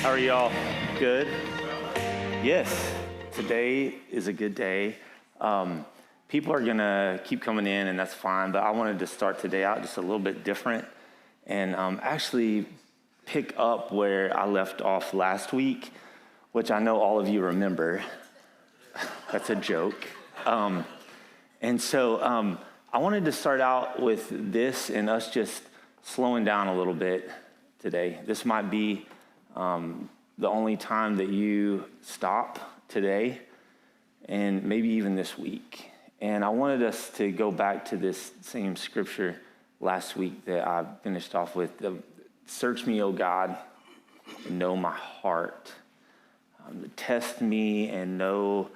How are y'all? Good? Yes, today is a good day. People are gonna keep coming in and that's fine, but I wanted to start today out just a little bit different and actually pick up where I left off last week, which I know all of you remember. That's a joke. And so I wanted to start out with this and us just slowing down a little bit today. This might be the only time that you stop today and maybe even this week. And I wanted us to go back to this same scripture last week that I finished off with. Search me, O God, and know my heart. Test me and know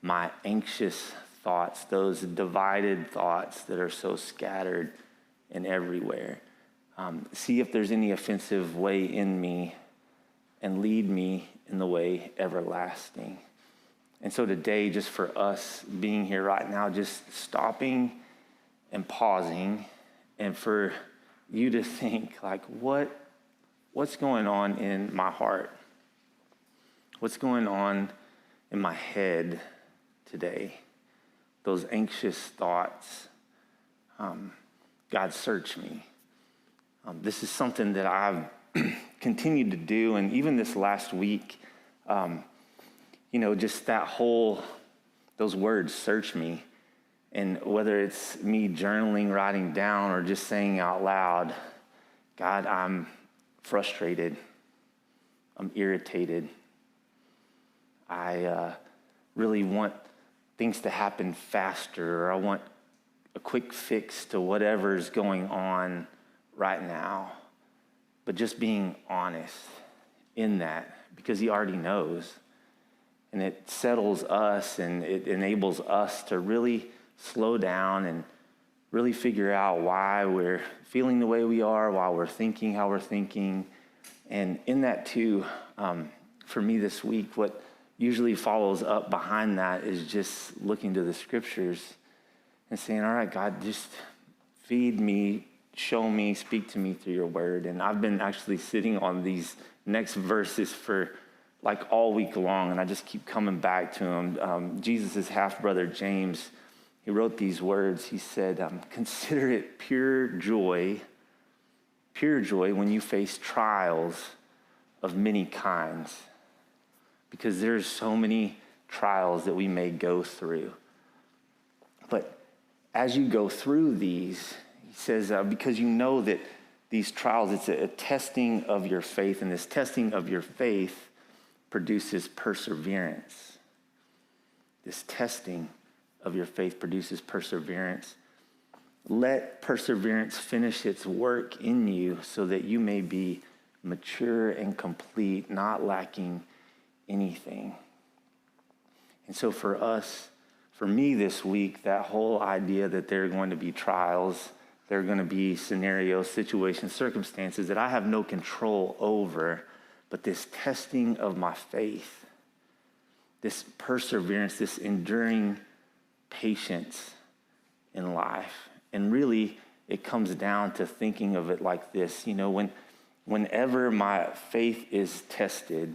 my anxious thoughts, those divided thoughts that are so scattered and everywhere. See if there's any offensive way in me and lead me in the way everlasting. And so today, just for us being here right now, just stopping and pausing, and for you to think like, what's going on in my heart? What's going on in my head today? Those anxious thoughts. God, search me. This is something that I've continued to do, and even this last week, just those words, search me, and whether it's me journaling, writing down, or just saying out loud, God, I'm frustrated, I'm irritated, I really want things to happen faster, or I want a quick fix to whatever's going on right now. But just being honest in that, because he already knows. And it settles us and it enables us to really slow down and really figure out why we're feeling the way we are, why we're thinking how we're thinking. And in that too, for me this week, what usually follows up behind that is just looking to the scriptures and saying, all right, God, just feed me, show me, speak to me through your word. And I've been actually sitting on these next verses for like all week long, and I just keep coming back to them. Jesus' half-brother, James, he wrote these words. He said, consider it pure joy when you face trials of many kinds, because there's so many trials that we may go through. But as you go through these, he says, because you know that these trials, it's a testing of your faith, and this testing of your faith produces perseverance. This testing of your faith produces perseverance. Let perseverance finish its work in you so that you may be mature and complete, not lacking anything. And so for me this week, that whole idea that there are going to be trials, there are going to be scenarios, situations, circumstances that I have no control over, but this testing of my faith, this perseverance, this enduring patience in life. And really, it comes down to thinking of it like this. Whenever my faith is tested,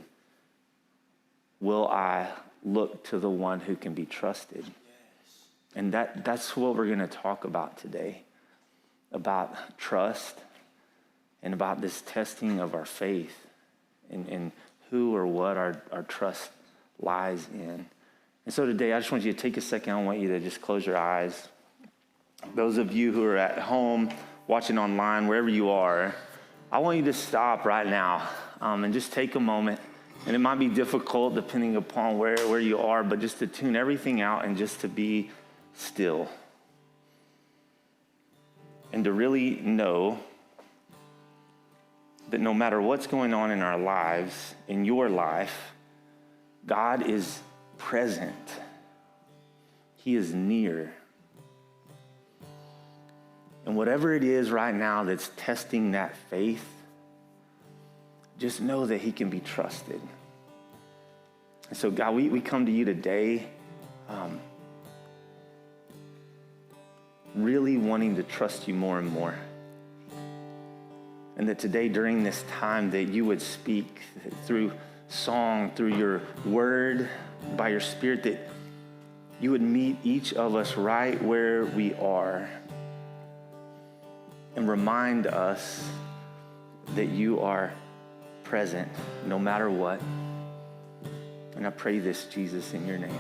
will I look to the one who can be trusted? Yes. And that's what we're going to talk about today, about trust and about this testing of our faith. And who or what our trust lies in. And so today, I just want you to take a second. I want you to just close your eyes. Those of you who are at home, watching online, wherever you are, I want you to stop right now and just take a moment. And it might be difficult depending upon where you are, but just to tune everything out and just to be still. And to really know that no matter what's going on in our lives, in your life, God is present. He is near. And whatever it is right now that's testing that faith, just know that he can be trusted. And so God, we come to you today really wanting to trust you more and more. And that today, during this time, that you would speak through song, through your word, by your Spirit, that you would meet each of us right where we are and remind us that you are present no matter what. And I pray this, Jesus, in your name.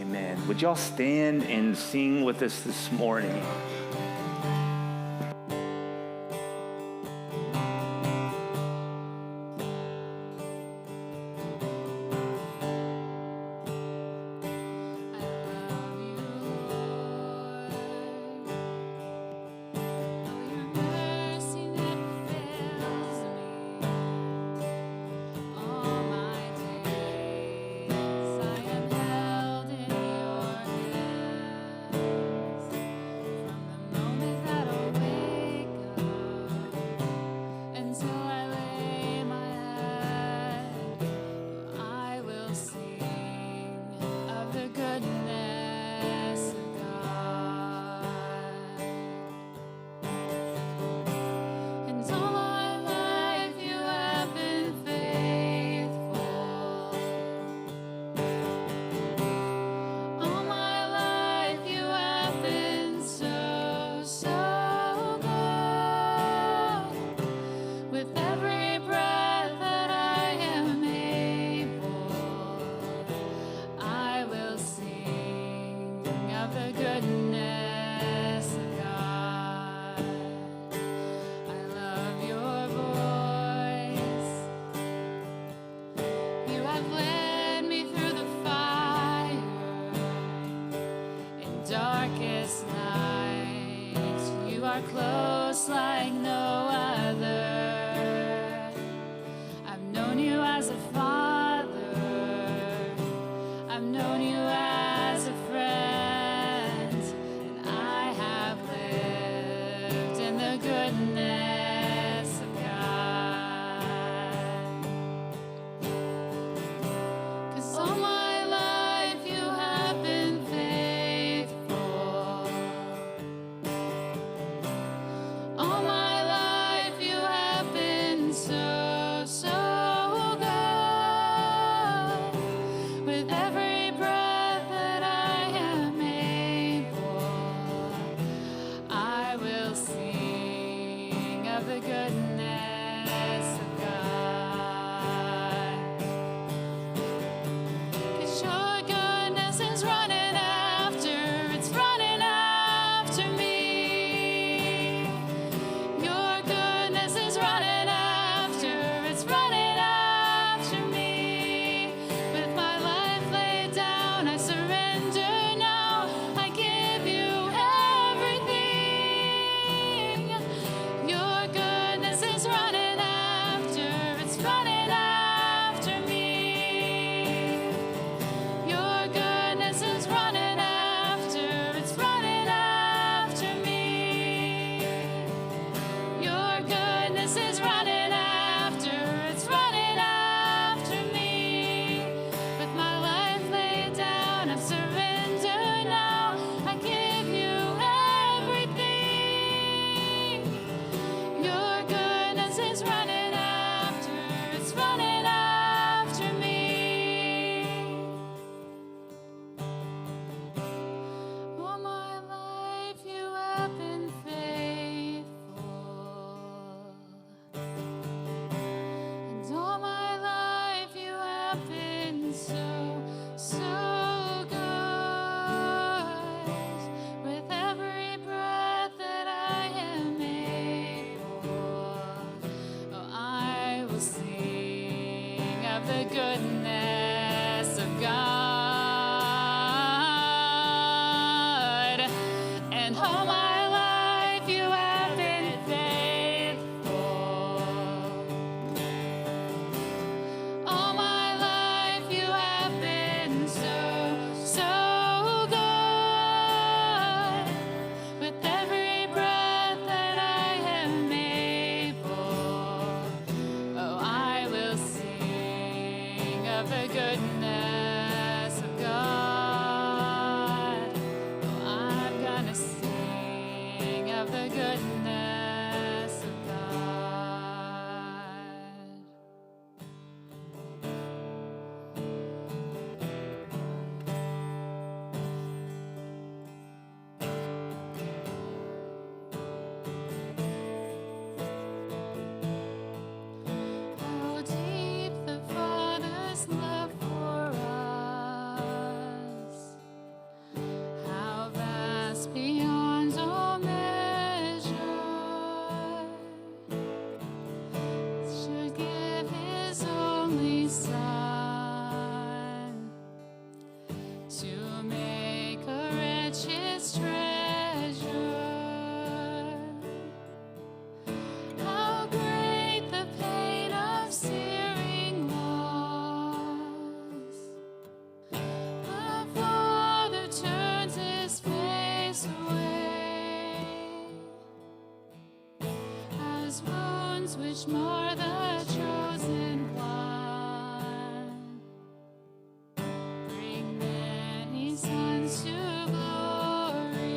Amen. Would y'all stand and sing with us this morning? Close like no other. I've known you as a father. I've known you as a friend. And I have lived in the goodness of God. 'Cause all my life you have been faithful. All my life you have been so, so good. With every breath that I am able, I will sing of the goodness of God. 'Cause your goodness is running after, it's running after me. Your goodness is running after, it's running after me. With my life laid down, I surrender now. I give you everything. Your goodness is running after, it's running after me. Your goodness is running after, it's running after me. Your goodness is running after, it's running after me. With my life laid down, I surrender now. I give you everything. Your goodness is running after, it's running after me. All my life you have been faithful. And all my life you have been so, so good. With every breath that I am able, oh, I will sing of the goodness of God. And all my life you have been faithful. All my life you have been so, so good. With every breath that I am able, oh, I will sing of the goodness of God. Oh, I'm gonna sing of the goodness of God. wounds which mar the chosen one. Bring many sons to glory.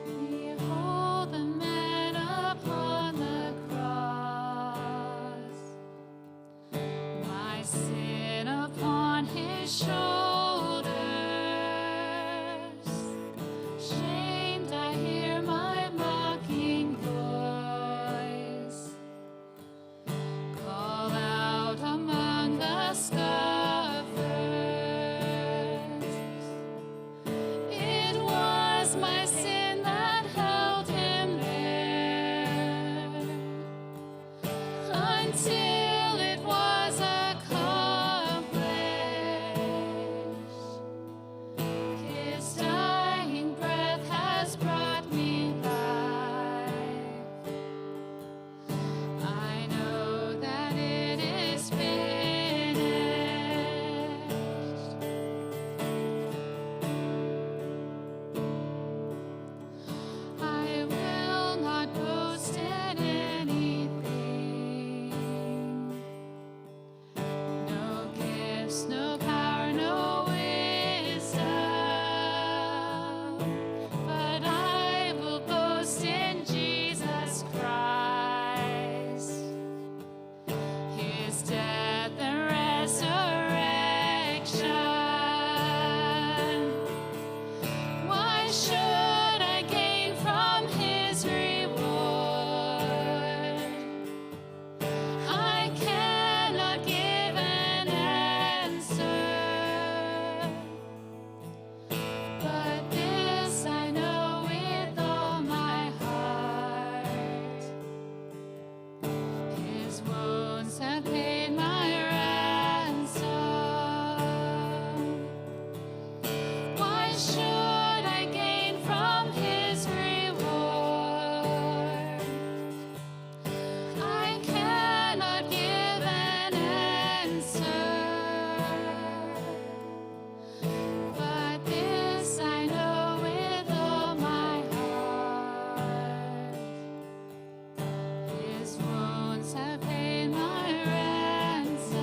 Behold the man upon the cross, my sin upon his shoulders. Shamed, I hear my mocking voice call out among the scoffers. It was my sin that held him there until it was accomplished. His dying breath has brought me life. I know that it is finished. I will not boast in anything. No gifts, no power, no wisdom. But I will boast in Jesus Christ, his death and resurrection. Why should I gain from his reward? I cannot give an answer, but this I know with all my heart. His wounds have paid my ransom. Why should I gain from his reward? I cannot give an answer, but this I know with all my heart. His wounds have paid my ransom,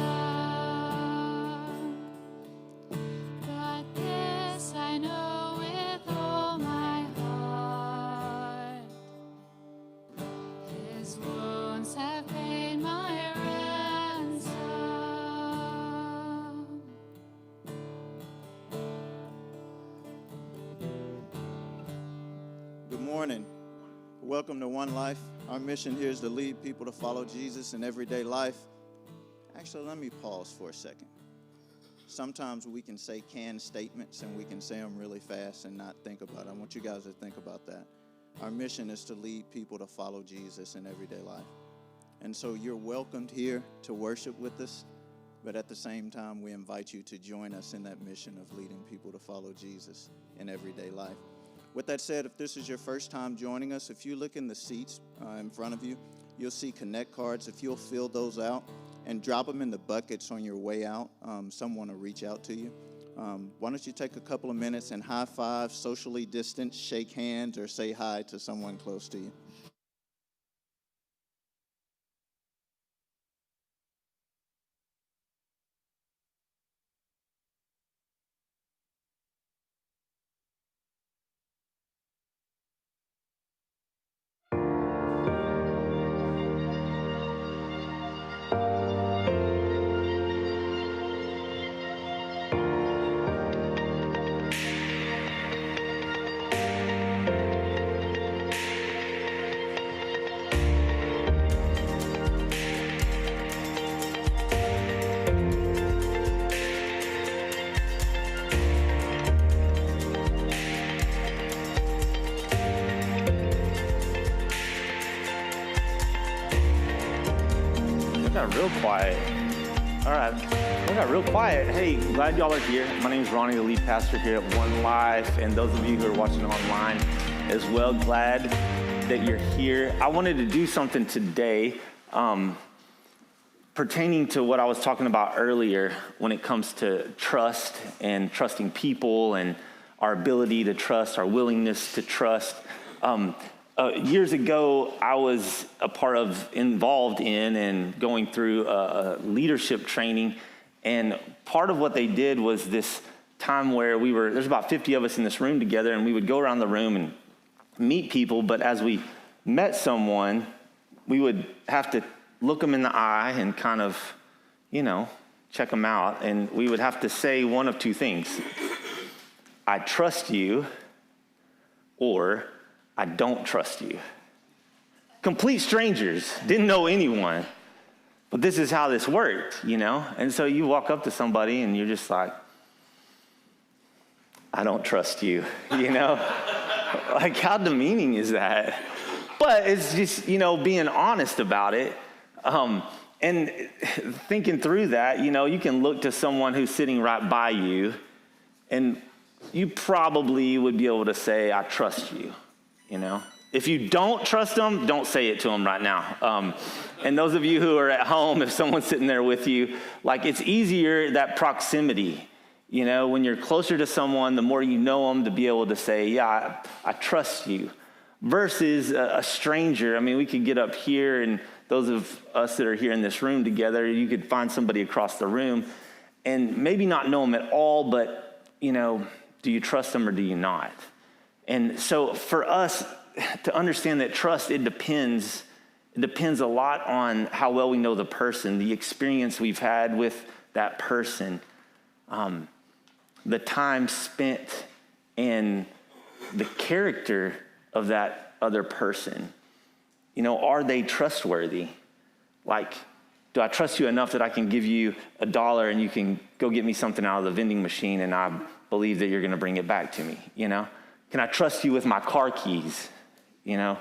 but this I know with all my heart. His wounds have paid my ransom. Good morning. Welcome to One Life. Our mission here is to lead people to follow Jesus in everyday life. Actually, let me pause for a second. Sometimes we can say canned statements and we can say them really fast and not think about it. I want you guys to think about that. Our mission is to lead people to follow Jesus in everyday life. And so you're welcomed here to worship with us, but at the same time, we invite you to join us in that mission of leading people to follow Jesus in everyday life. With that said, if this is your first time joining us, if you look in the seats in front of you, you'll see Connect cards. If you'll fill those out and drop them in the buckets on your way out, someone will reach out to you. Why don't you take a couple of minutes and high five, socially distance, shake hands, or say hi to someone close to you. Got real quiet. All right, we got real quiet. Hey, glad y'all are here. My name is Ronnie, the lead pastor here at One Life, and those of you who are watching online as well, glad that you're here. I wanted to do something today pertaining to what I was talking about earlier when it comes to trust and trusting people and our ability to trust, our willingness to trust. Years ago, I was involved in and going through a leadership training. And part of what they did was this time where there's about 50 of us in this room together, and we would go around the room and meet people. But as we met someone, we would have to look them in the eye and kind of, check them out. And we would have to say one of two things. I trust you, or I don't trust you. Complete strangers, didn't know anyone. But this is how this worked, And so you walk up to somebody and you're just like, I don't trust you, Like, how demeaning is that? But it's just, being honest about it. And thinking through that, you can look to someone who's sitting right by you, and you probably would be able to say, I trust you, If you don't trust them, don't say it to them right now. And those of you who are at home, if someone's sitting there with you, like, it's easier, that proximity, when you're closer to someone, the more you know them, to be able to say, yeah, I trust you, versus a stranger. I mean, we could get up here, and those of us that are here in this room together, you could find somebody across the room and maybe not know them at all, but, do you trust them or do you not? And so for us to understand that trust, it depends a lot on how well we know the person, the experience we've had with that person, the time spent, and the character of that other person. Are they trustworthy? Like, do I trust you enough that I can give you $1 and you can go get me something out of the vending machine, and I believe that you're going to bring it back to me? Can I trust you with my car keys? Can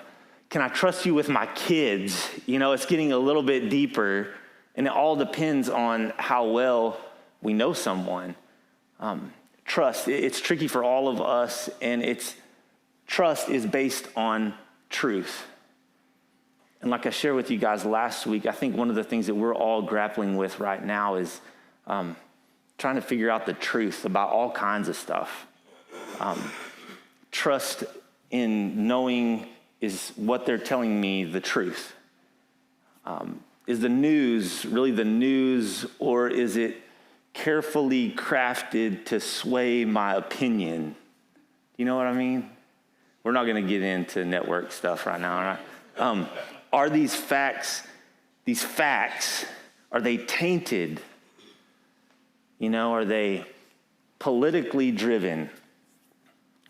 I trust you with my kids? It's getting a little bit deeper, and it all depends on how well we know someone. Trust, it's tricky for all of us, and trust is based on truth. And like I shared with you guys last week, I think one of the things that we're all grappling with right now is trying to figure out the truth about all kinds of stuff. Trust in knowing, is what they're telling me the truth? Is the news really the news, or is it carefully crafted to sway my opinion? You know what I mean? We're not going to get into network stuff right now, right? Are these facts, are they tainted? Are they politically driven?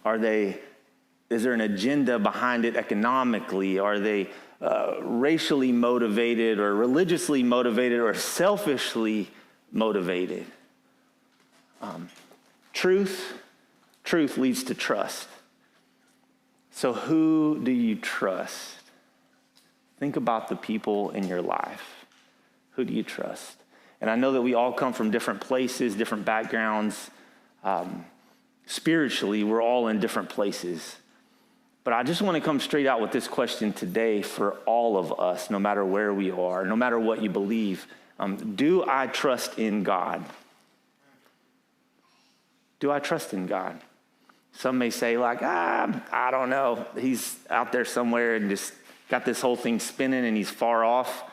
Is there an agenda behind it economically? Are they racially motivated, or religiously motivated, or selfishly motivated? Truth leads to trust. So who do you trust? Think about the people in your life. Who do you trust? And I know that we all come from different places, different backgrounds. Spiritually, we're all in different places. But I just want to come straight out with this question today for all of us, no matter where we are, no matter what you believe. Do I trust in God? Do I trust in God? Some may say, like, I don't know. He's out there somewhere and just got this whole thing spinning and he's far off.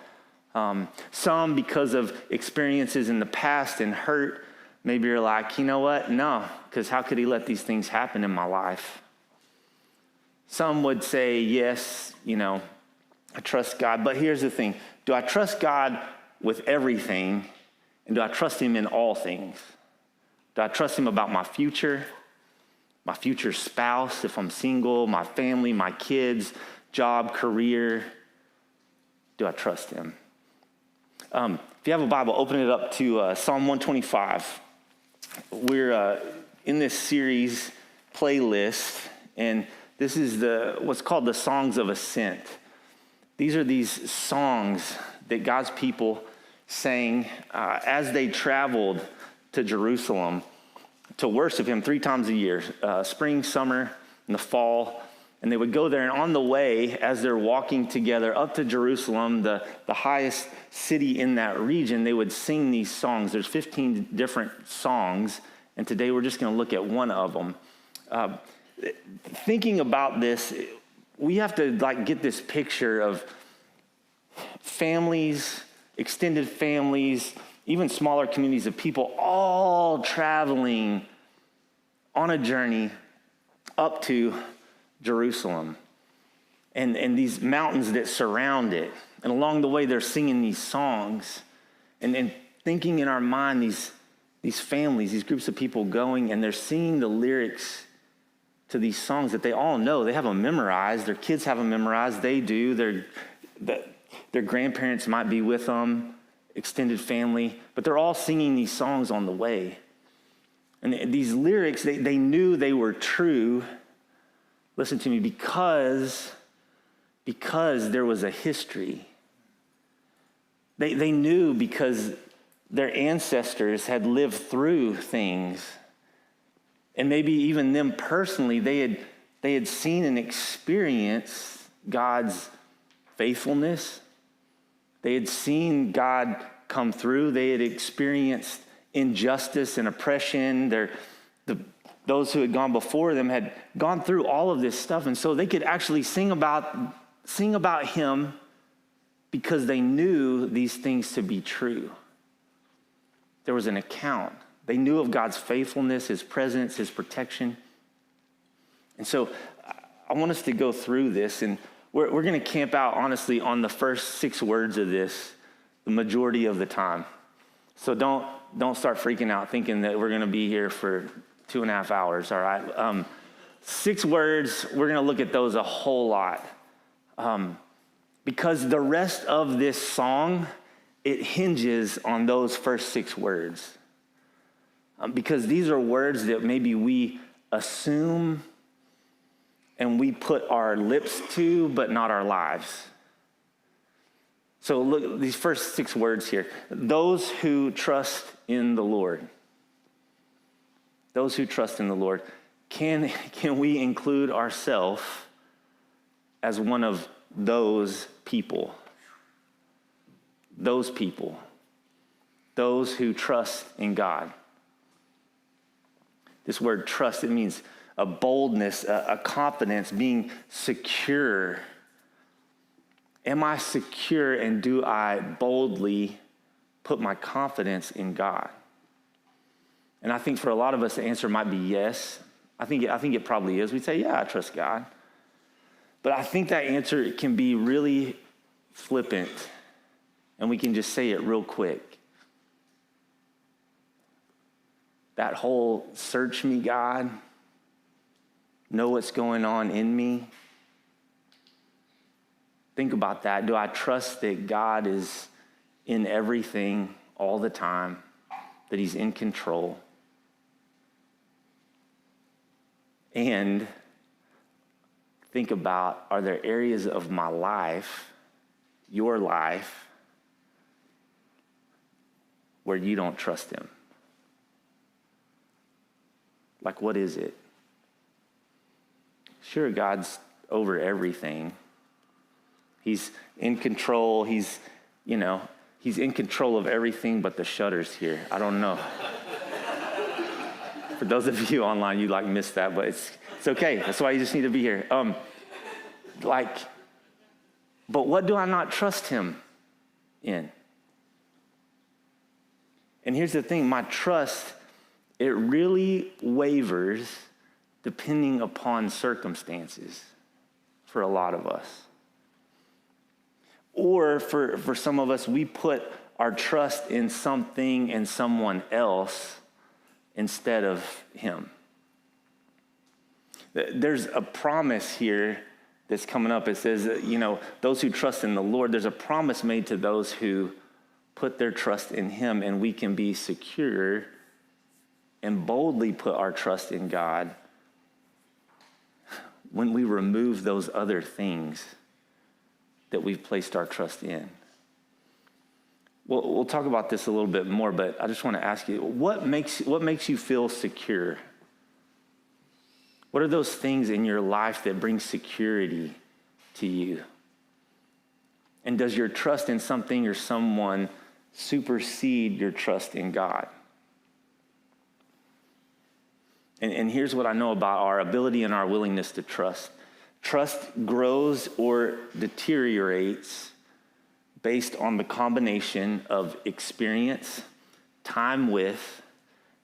Some, because of experiences in the past and hurt, maybe you're like, you know what? No, because how could he let these things happen in my life? Some would say, yes, I trust God. But here's the thing. Do I trust God with everything? And do I trust him in all things? Do I trust him about my future spouse, if I'm single, my family, my kids, job, career? Do I trust him? If you have a Bible, open it up to Psalm 125. We're in this series playlist, and this is what's called the Songs of Ascent. These are these songs that God's people sang as they traveled to Jerusalem to worship him 3 times a year, spring, summer, and the fall. And they would go there, and on the way, as they're walking together up to Jerusalem, the highest city in that region, they would sing these songs. There's 15 different songs, and today we're just going to look at one of them. Thinking about this, we have to like get this picture of families, extended families, even smaller communities of people all traveling on a journey up to Jerusalem and these mountains that surround it. And along the way, they're singing these songs and thinking in our mind these families, these groups of people going, and they're singing the lyrics to these songs that they all know. They have them memorized. Their kids have them memorized. They do. Their grandparents might be with them, extended family, but they're all singing these songs on the way. And these lyrics, they knew they were true, listen to me, because there was a history. They knew because their ancestors had lived through things. And maybe even them personally, they had seen and experienced God's faithfulness. They had seen God come through. They had experienced injustice and oppression. Those who had gone before them had gone through all of this stuff. And so they could actually sing about him because they knew these things to be true. There was an account. They knew of God's faithfulness, his presence, his protection. And so I want us to go through this, and we're going to camp out, honestly, on the first 6 words of this the majority of the time. So don't start freaking out thinking that we're going to be here for 2.5 hours, all right? 6 words, we're going to look at those a whole lot. Because the rest of this song, it hinges on those first 6 words. Because these are words that maybe we assume and we put our lips to, but not our lives. So look, these first 6 words here. Those who trust in the Lord. Those who trust in the Lord. Can we include ourselves as one of those people? Those people. Those who trust in God. This word trust, it means a boldness, a confidence, being secure. Am I secure, and do I boldly put my confidence in God? And I think for a lot of us, the answer might be yes. I think it probably is. We'd say, yeah, I trust God. But I think that answer can be really flippant, and we can just say it real quick. That whole search me, God, know what's going on in me. Think about that. Do I trust that God is in everything all the time, that he's in control? And think about, are there areas of my life, your life, where you don't trust him? Like, what is it? Sure, God's over everything. He's in control. He's in control of everything but the shutters here. I don't know. For those of you online, you missed that, but it's okay. That's why you just need to be here. But what do I not trust him in? And here's the thing, my trust, it really wavers depending upon circumstances for a lot of us. Or for some of us, we put our trust in something and someone else instead of him. There's a promise here that's coming up. It says, those who trust in the Lord, there's a promise made to those who put their trust in him, and we can be secure and boldly put our trust in God when we remove those other things that we've placed our trust in. We'll talk about this a little bit more, but I just want to ask you, what makes you feel secure? What are those things in your life that bring security to you? And does your trust in something or someone supersede your trust in God? And here's what I know about our ability and our willingness to trust. Trust grows or deteriorates based on the combination of experience, time with,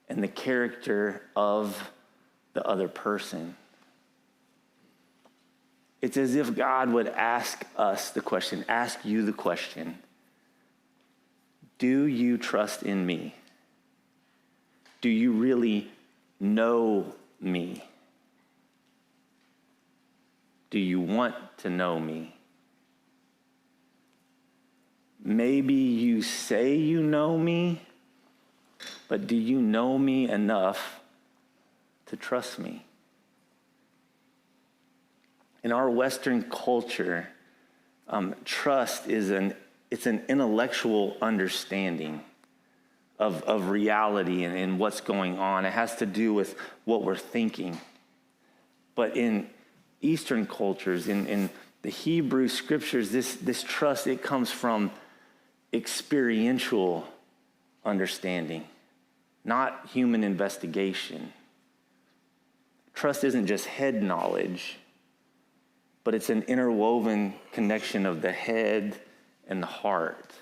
and the character of the other person. It's as if God would ask you the question, do you trust in me? Do you really know me? Do you want to know me? Maybe you say you know me, but do you know me enough to trust me? In our Western culture, trust is an intellectual understanding of reality and what's going on. It has to do with what we're thinking. But in Eastern cultures, in the Hebrew scriptures, this trust, it comes from experiential understanding, not human investigation. Trust isn't just head knowledge, but it's an interwoven connection of the head and the heart.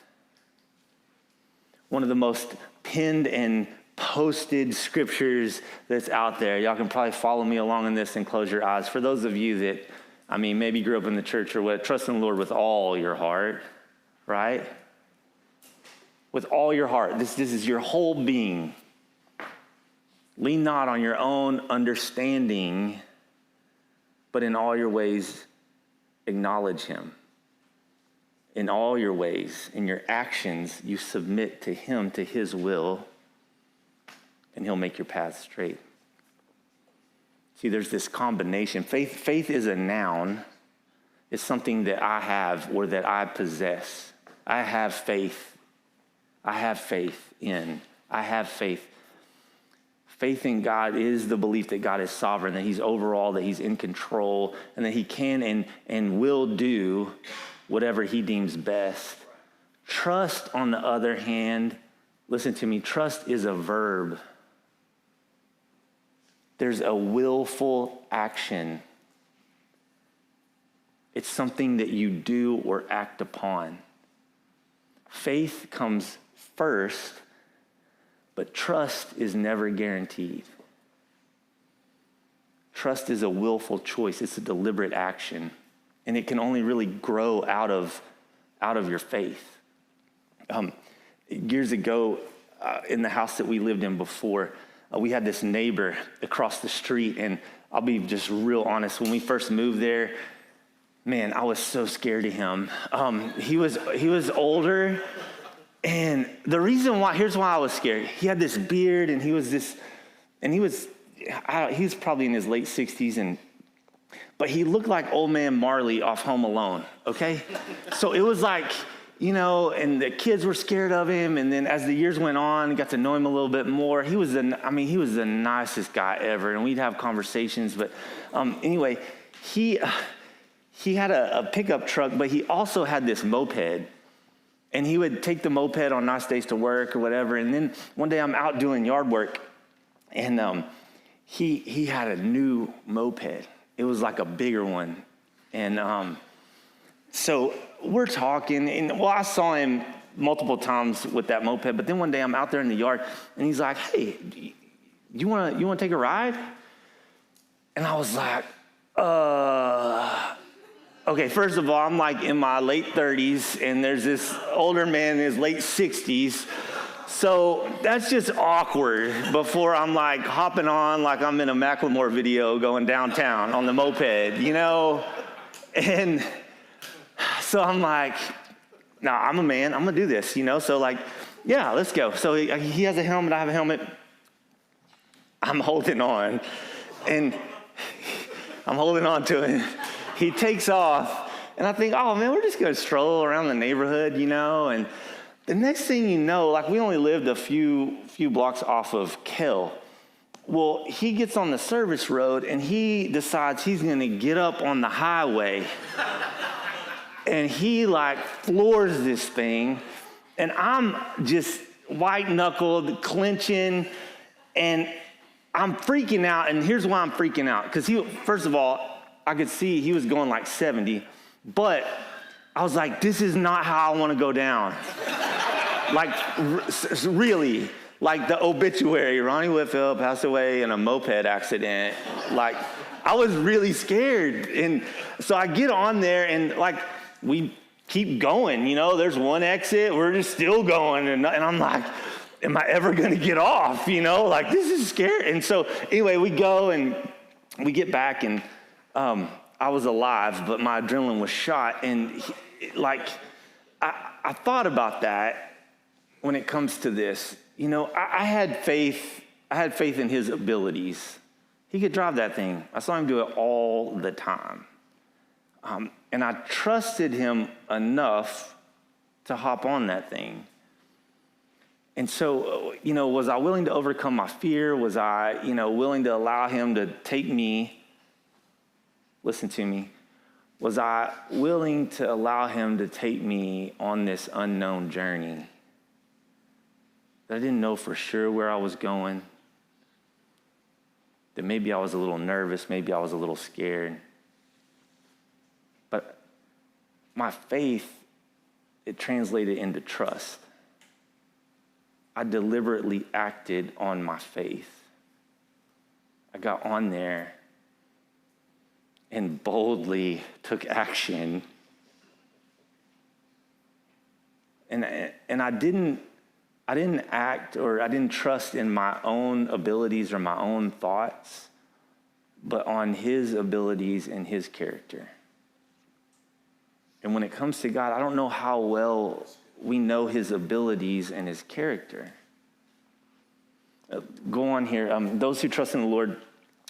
One of the most pinned and posted scriptures that's out there. Y'all can probably follow me along in this and close your eyes. For those of you that, maybe grew up in the church or what, trust in the Lord with all your heart, right? With all your heart. This is your whole being. Lean not on your own understanding, but in all your ways, acknowledge him. In all your ways, in your actions, you submit to him, to his will, and he'll make your path straight. See, there's this combination. Faith is a noun. It's something that I have or that I possess. I have faith. I have faith in. I have faith. Faith in God is the belief that God is sovereign, that he's over all, that he's in control, and that he can and will do whatever he deems best. Trust, on the other hand, listen to me, trust is a verb. There's a willful action. It's something that you do or act upon. Faith comes first, but trust is never guaranteed. Trust is a willful choice. It's a deliberate action. And it can only really grow out of your faith. Years ago, in the house that we lived in before, we had this neighbor across the street, and I'll be just real honest. When we first moved there, man, I was so scared of him. He was older, and the reason why, here's why I was scared. He had this beard, and he was probably in his late 60s, but he looked like old man Marley off Home Alone, okay? So it was like, and the kids were scared of him, and then as the years went on, got to know him a little bit more. He was the nicest guy ever, and we'd have conversations, but anyway, he had a pickup truck, but he also had this moped, and he would take the moped on nice days to work or whatever, and then one day I'm out doing yard work, and he had a new moped. It was like a bigger one. And so we're talking, and I saw him multiple times with that moped, but then one day I'm out there in the yard, and he's like, hey, you wanna take a ride? And I was like, okay, first of all, I'm like in my late 30s, and there's this older man in his late 60s. So that's just awkward before I'm like hopping on like I'm in a Macklemore video going downtown on the moped, And so I'm like, no, I'm a man. I'm going to do this, So like, yeah, let's go. So he has a helmet. I have a helmet. I'm holding on. And I'm holding on to it. He takes off. And I think, oh, man, we're just going to stroll around the neighborhood, And the next thing you know, like we only lived a few blocks off of Kell. Well, he gets on the service road and he decides he's going to get up on the highway. And he like floors this thing. And I'm just white knuckled, clenching, and I'm freaking out. And here's why I'm freaking out. Because first of all, I could see he was going like 70, but I was like, this is not how I want to go down. Like, really, like the obituary, Ronnie Whitfield passed away in a moped accident. Like, I was really scared. And so I get on there and like, we keep going, you know, there's one exit, we're just still going. And I'm like, am I ever going to get off? You know, like, this is scary. And so anyway, we go and we get back, and I was alive, but my adrenaline was shot. And I thought about that when it comes to this. You know, I had faith in his abilities. He could drive that thing. I saw him do it all the time. And I trusted him enough to hop on that thing. And so, you know, was I willing to overcome my fear? Was I, you know, willing to allow him to take me? Listen to me. Was I willing to allow him to take me on this unknown journey? That I didn't know for sure where I was going. That maybe I was a little nervous, maybe I was a little scared. But my faith, it translated into trust. I deliberately acted on my faith. I got on there and boldly took action. And I didn't act, or I didn't trust in my own abilities or my own thoughts, but on his abilities and his character. And when it comes to God, I don't know how well we know his abilities and his character. Go on here. Those who trust in the Lord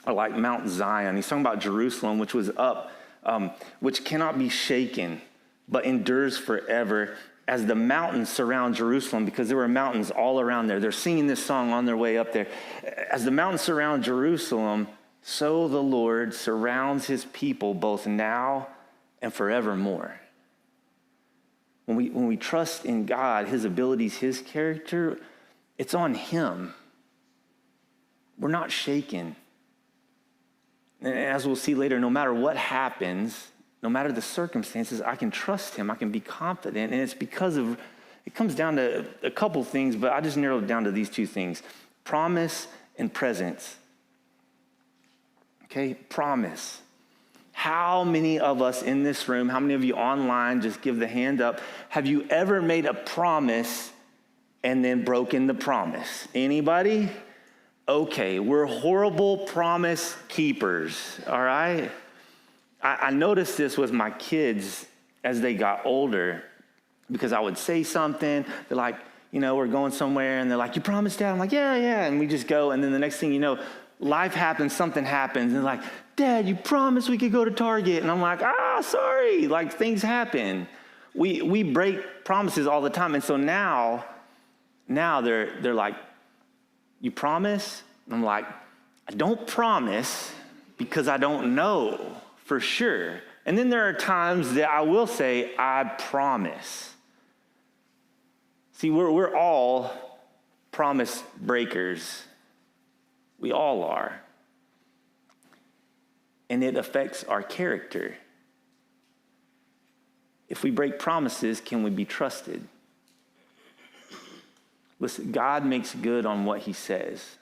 are like Mount Zion. He's talking about Jerusalem, which was up, which cannot be shaken, but endures forever. As the mountains surround Jerusalem, because there were mountains all around there. They're singing this song on their way up there. As the mountains surround Jerusalem, so the Lord surrounds his people both now and forevermore. When we trust in God, his abilities, his character, it's on him. We're not shaken. And as we'll see later, no matter what happens, no matter the circumstances, I can trust him. I can be confident. And it's because of, it comes down to a couple things, but I just narrowed it down to these two things: promise and presence. Okay, promise. How many of us in this room, how many of you online, just give the hand up, have you ever made a promise and then broken the promise? Anybody? Okay, we're horrible promise keepers, all right? I noticed this with my kids as they got older, because I would say something, they're like, you know, we're going somewhere, and they're like, you promised, Dad? I'm like, yeah, and we just go, and then the next thing you know, life happens, something happens, and they're like, Dad, you promised we could go to Target. And I'm like, sorry, like, things happen. We break promises all the time. And so now they're like, you promise? And I'm like, I don't promise because I don't know for sure. And then there are times that I will say, I promise. See, we're all promise breakers. We all are. And it affects our character. If we break promises, can we be trusted? Listen, God makes good on what he says.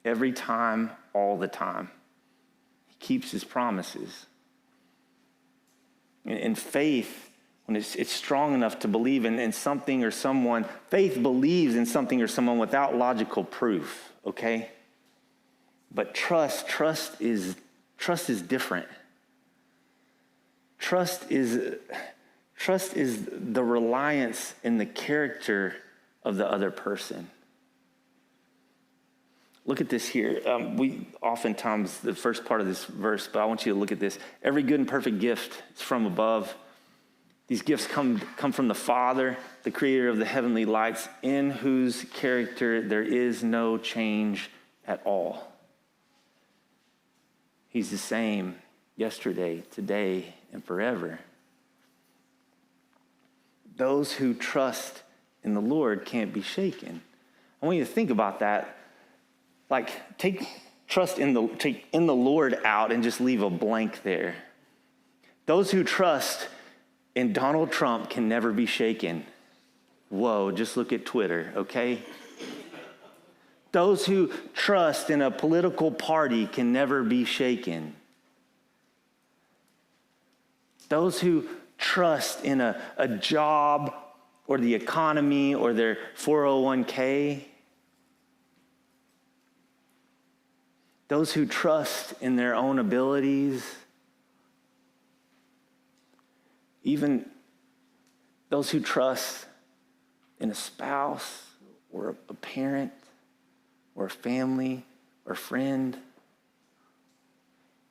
Every time, all the time. He keeps his promises. And faith, when it's strong enough to believe in something or someone, faith believes in something or someone without logical proof, okay? But trust is different. Trust is the reliance in the character of the other person. Look at this here. We oftentimes, the first part of this verse, but I want you to look at this. Every good and perfect gift is from above. These gifts come from the Father, the creator of the heavenly lights, in whose character there is no change at all. He's the same yesterday, today, and forever. Those who trust in the Lord can't be shaken. I want you to think about that. Like, take trust take in the Lord out and just leave a blank there. Those who trust in Donald Trump can never be shaken. Whoa, just look at Twitter, okay? Those who trust in a political party can never be shaken. Those who trust in a job or the economy or their 401k, those who trust in their own abilities, even those who trust in a spouse or a parent or a family or friend,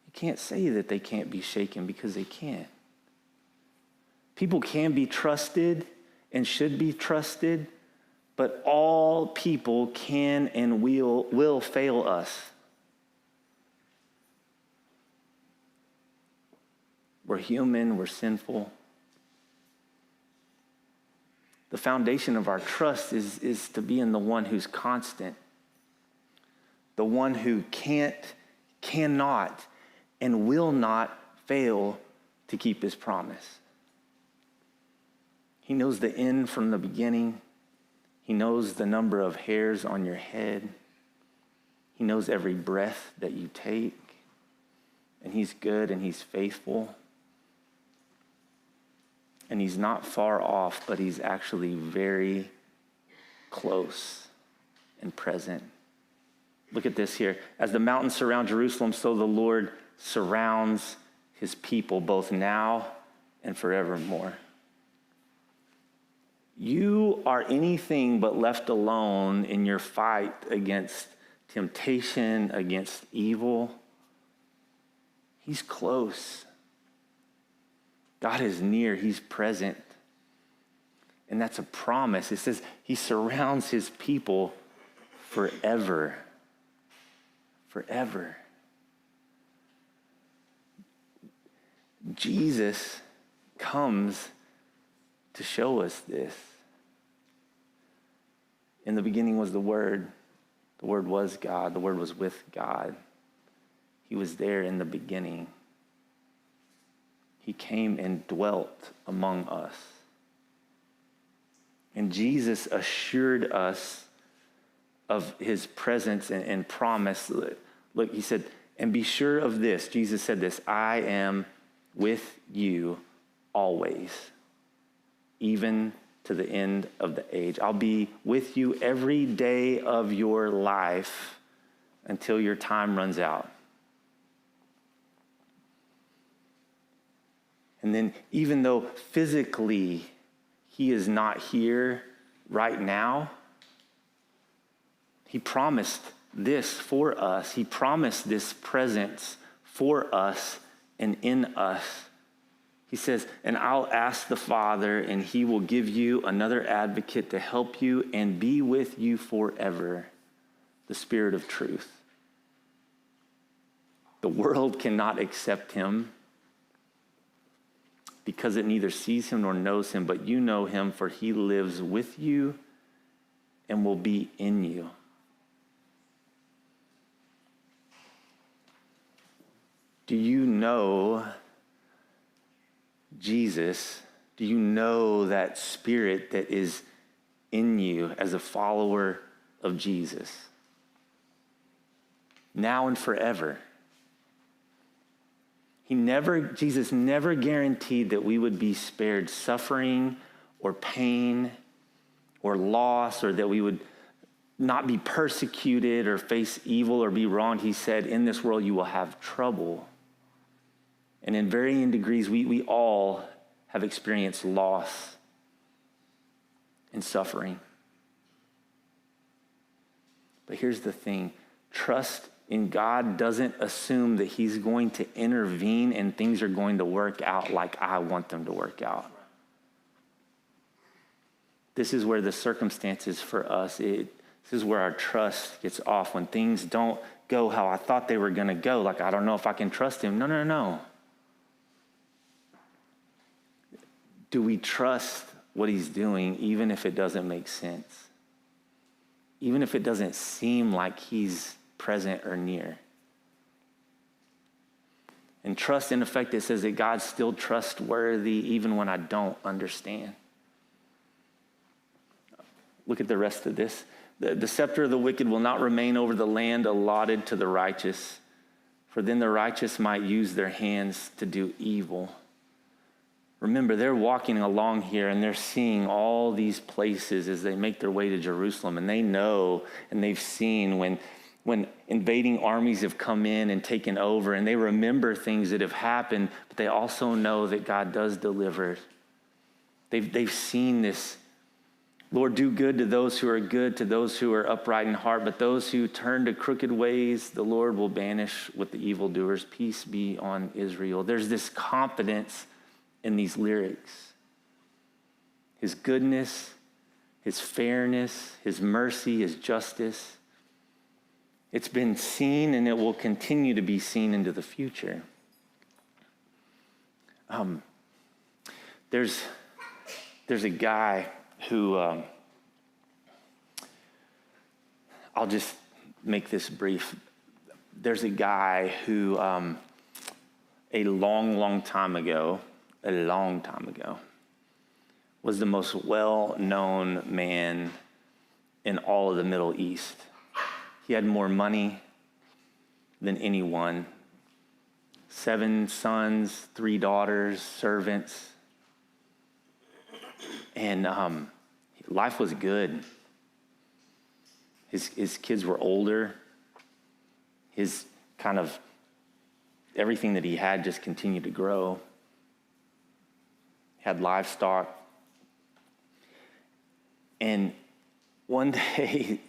you can't say that they can't be shaken because they can't. People can be trusted and should be trusted, but all people can and will fail us. We're human, we're sinful. The foundation of our trust is to be in the one who's constant, the one who cannot, and will not fail to keep his promise. He knows the end from the beginning. He knows the number of hairs on your head. He knows every breath that you take. And he's good and he's faithful. And he's not far off, but he's actually very close and present. Look at this here. As the mountains surround Jerusalem, so the Lord surrounds his people, both now and forevermore. You are anything but left alone in your fight against temptation, against evil. He's close. God is near. He's present. And that's a promise. It says he surrounds his people forever. Forever. Jesus comes to show us this. In the beginning was the Word. The Word was God. The Word was with God. He was there in the beginning. He came and dwelt among us. And Jesus assured us of his presence and promise. Look, he said, and be sure of this. Jesus said this, I am with you always, even to the end of the age. I'll be with you every day of your life until your time runs out. And then even though physically he is not here right now, he promised this for us. He promised this presence for us and in us. He says, and I'll ask the Father, and he will give you another advocate to help you and be with you forever, the Spirit of truth. The world cannot accept him because it neither sees him nor knows him, but you know him, for he lives with you and will be in you. Do you know Jesus? Do you know that Spirit that is in you as a follower of Jesus? Now and forever. Jesus never guaranteed that we would be spared suffering or pain or loss, or that we would not be persecuted or face evil or be wronged. He said, in this world you will have trouble. And in varying degrees, we all have experienced loss and suffering. But here's the thing. Trust in God doesn't assume that he's going to intervene and things are going to work out like I want them to work out. This is where the circumstances for us, this is where our trust gets off. When things don't go how I thought they were going to go, like I don't know if I can trust him. No. Do we trust what he's doing even if it doesn't make sense? Even if it doesn't seem like he's present or near? And trust, in effect, it says that God's still trustworthy even when I don't understand. Look at the rest of this. The scepter of the wicked will not remain over the land allotted to the righteous, for then the righteous might use their hands to do evil. Remember, they're walking along here and they're seeing all these places as they make their way to Jerusalem. And they know and they've seen when invading armies have come in and taken over, and they remember things that have happened, but they also know that God does deliver. They've seen this. Lord, do good to those who are good, to those who are upright in heart, but those who turn to crooked ways, the Lord will banish with the evildoers. Peace be on Israel. There's this confidence in these lyrics. His goodness, his fairness, his mercy, his justice. It's been seen and it will continue to be seen into the future. There's a guy who, I'll just make this brief. There's a guy who, a long time ago, was the most well-known man in all of the Middle East. He had more money than anyone. 7 sons, 3 daughters, servants. And life was good. His kids were older. His kind of everything that he had just continued to grow. Had livestock. And one day,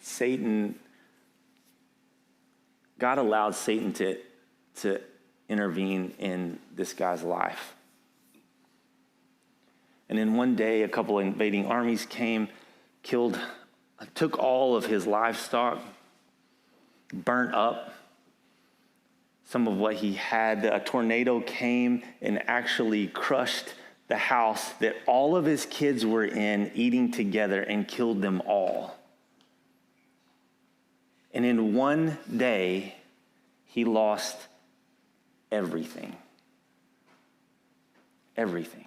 God allowed Satan to intervene in this guy's life. And then one day, a couple of invading armies came, took all of his livestock, burnt up some of what he had. A tornado came and actually crushed the house that all of his kids were in, eating together, and killed them all. And in one day, he lost everything. Everything.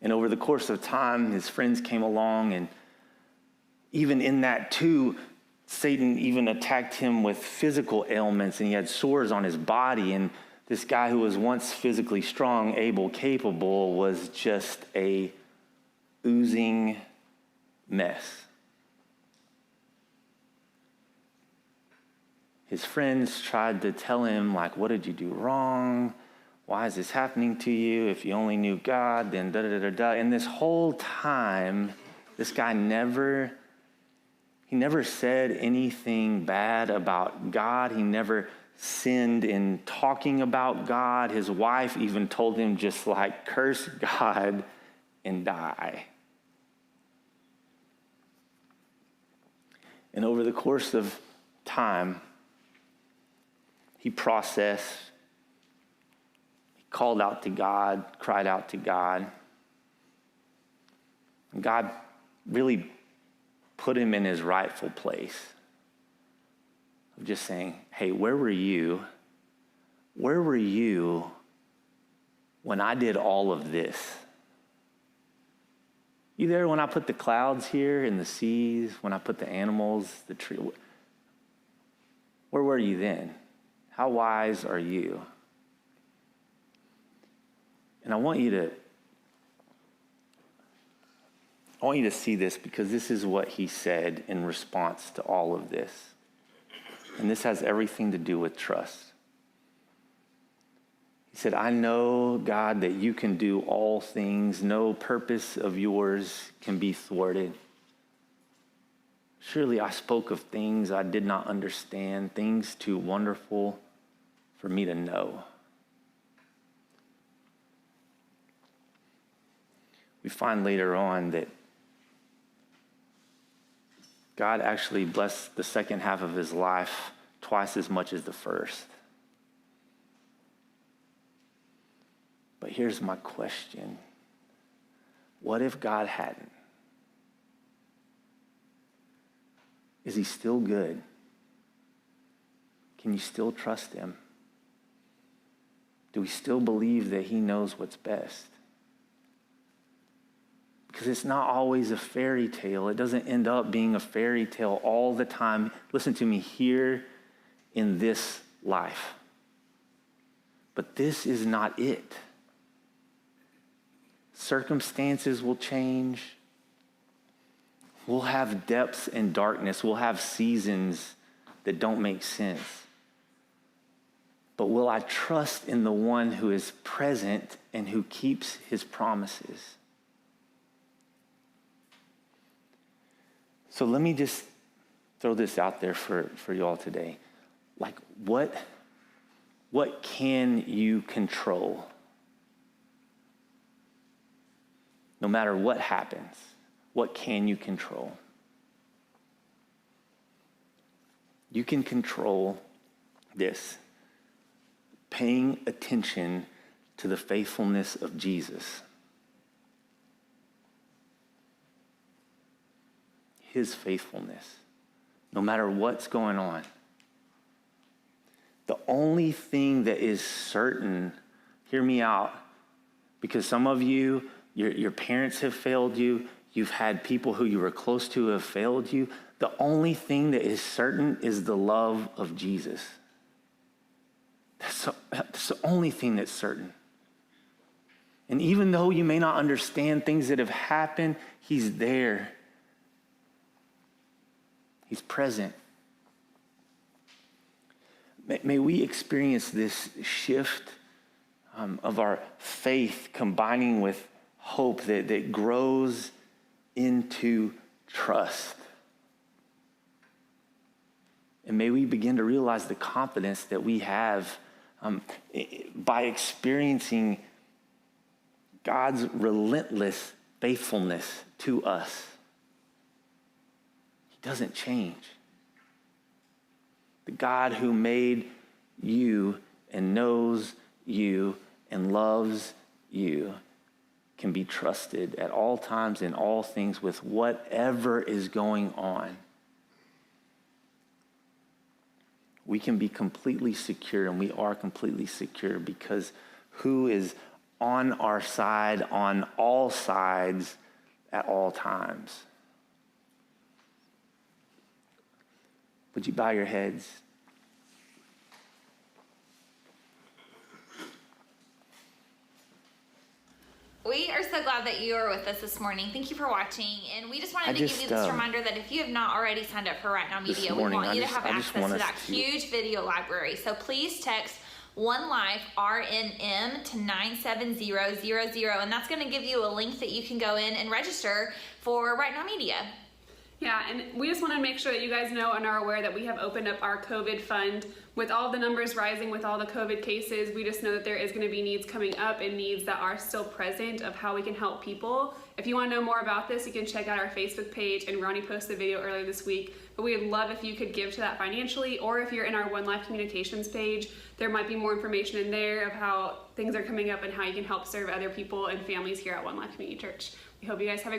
And over the course of time, his friends came along, and even in that too, Satan even attacked him with physical ailments, and he had sores on his body. And this guy who was once physically strong, able, capable, was just a oozing mess. His friends tried to tell him, like, what did you do wrong? Why is this happening to you? If you only knew God, then da-da-da-da-da. And this whole time, this guy never said anything bad about God. He never sinned in talking about God. His wife even told him just like, curse God and die. And over the course of time, he processed, he called out to God, cried out to God. And God really put him in his rightful place of just saying, hey, where were you? Where were you when I did all of this? You there when I put the clouds here and the seas, when I put the animals, the tree? Where were you then? How wise are you? And I want you to see this, because this is what he said in response to all of this. And this has everything to do with trust. He said, I know, God, that you can do all things. No purpose of yours can be thwarted. Surely I spoke of things I did not understand, things too wonderful for me to know. We find later on that God actually blessed the second half of his life twice as much as the first. But here's my question. What if God hadn't? Is he still good? Can you still trust him? do we still believe that he knows what's best? Because it's not always a fairy tale. It doesn't end up being a fairy tale all the time. Listen to me, here in this life. But this is not it. Circumstances will change. We'll have depths and darkness. We'll have seasons that don't make sense. But will I trust in the one who is present and who keeps his promises? So let me just throw this out there for you all today. Like, what can you control? No matter what happens, what can you control? You can control this, paying attention to the faithfulness of Jesus. His faithfulness, no matter what's going on. The only thing that is certain, hear me out, because some of you, your parents have failed you, you've had people who you were close to have failed you. The only thing that is certain is the love of Jesus. That's the only thing that's certain. And even though you may not understand things that have happened, he's there. He's present. May we experience this shift of our faith combining with hope that grows into trust. And may we begin to realize the confidence that we have by experiencing God's relentless faithfulness to us. He doesn't change. The God who made you and knows you and loves you can be trusted at all times in all things with whatever is going on. We can be completely secure, and we are completely secure because who is on our side on all sides at all times. Would you bow your heads? We are so glad that you are with us this morning. Thank you for watching. And we just wanted to give you this reminder that if you have not already signed up for Right Now Media, we want you to have access to that huge video library. So please text One Life RNM to 97000, and that's going to give you a link that you can go in and register for Right Now Media. Yeah, and we just want to make sure that you guys know and are aware that we have opened up our COVID fund. With all the numbers rising with all the COVID cases, we just know that there is going to be needs coming up and needs that are still present of how we can help people. If you want to know more about this, you can check out our Facebook page, and Ronnie posted a video earlier this week. But we would love if you could give to that financially, or if you're in our One Life Communications page, there might be more information in there of how things are coming up and how you can help serve other people and families here at One Life Community Church. We hope you guys have a